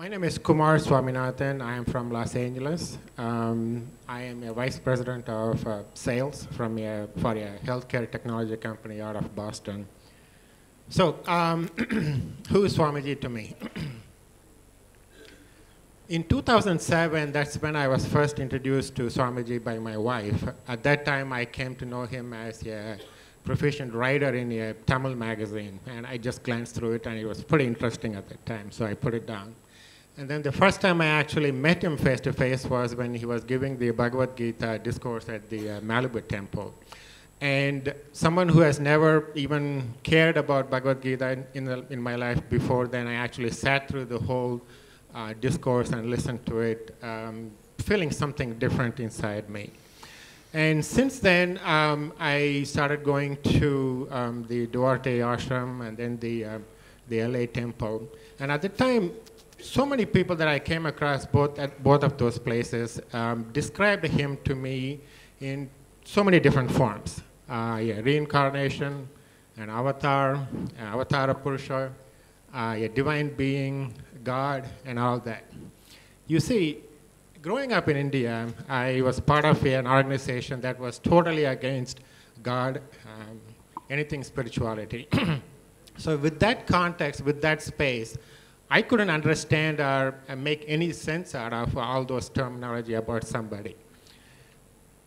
My name is Kumar Swaminathan. I am from Los Angeles. I am a vice president of sales for a healthcare technology company out of Boston. So, who is Swamiji to me? In 2007, that's when I was first introduced to Swamiji by my wife. At that time, I came to know him as a proficient writer in a Tamil magazine, and I just glanced through it, and it was pretty interesting at that time, so I put it down. And then the first time I actually met him face-to-face was when he was giving the Bhagavad Gita discourse at the Malibu temple. And someone who has never even cared about Bhagavad Gita in my life before then, I actually sat through the whole discourse and listened to it, feeling something different inside me. And since then, I started going to the Duarte ashram and then the LA temple. And at the time, so many people that I came across at both of those places described him to me in so many different forms. Reincarnation, an avatar, Purusha, a divine being, God, and all that. You see, growing up in India, I was part of an organization that was totally against God, anything spirituality. So with that context, with that space, I couldn't understand or make any sense out of all those terminology about somebody.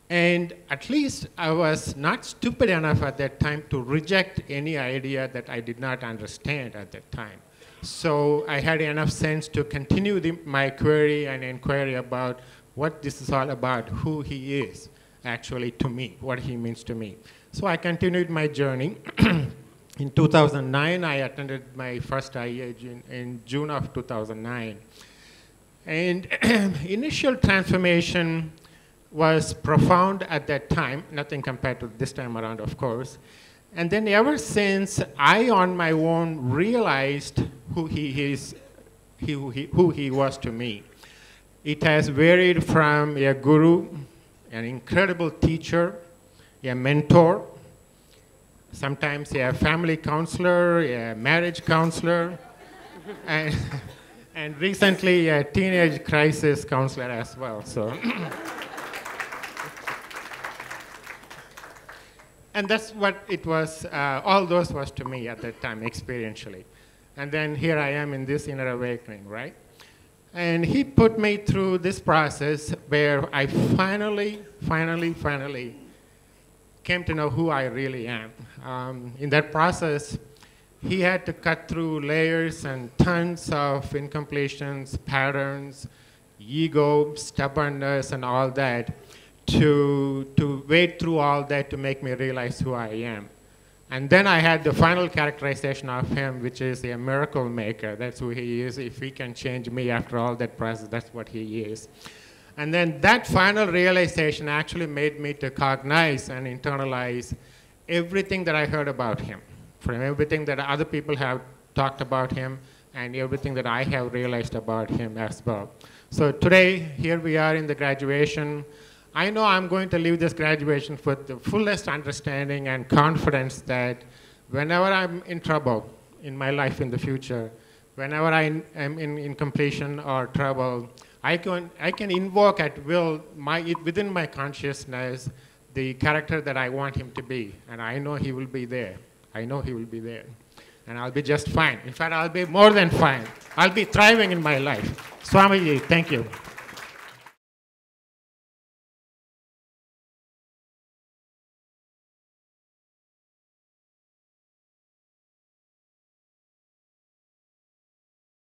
And at least I was not stupid enough at that time to reject any idea that I did not understand at that time. So I had enough sense to continue my query and inquiry about what this is all about, who he is actually to me, what he means to me. So I continued my journey. In 2009, I attended my first IEA in June of 2009. And initial transformation was profound at that time, nothing compared to this time around, of course. And then ever since, I on my own realized who he is, who he was to me. It has varied from a guru, an incredible teacher, a mentor, sometimes a family counselor, a marriage counselor, and recently a teenage crisis counselor as well. So, and that's what it was, all those was to me at that time, experientially. And then here I am in this inner awakening, right? And he put me through this process where I finally came to know who I really am. In that process, he had to cut through layers and tons of incompletions, patterns, ego, stubbornness, and all that to wade through all that to make me realize who I am. And then I had the final characterization of him, which is a miracle maker. That's who he is. If he can change me after all that process, that's what he is. And then that final realization actually made me to cognize and internalize everything that I heard about him, from everything that other people have talked about him, and everything that I have realized about him as well. So today, here we are in the graduation. I know I'm going to leave this graduation with the fullest understanding and confidence that whenever I'm in trouble in my life in the future, whenever I am in completion or trouble, I can invoke at will within my consciousness the character that I want him to be, and I know he will be there. I know he will be there, and I'll be just fine. In fact, I'll be more than fine. I'll be thriving in my life. Swamiji, thank you.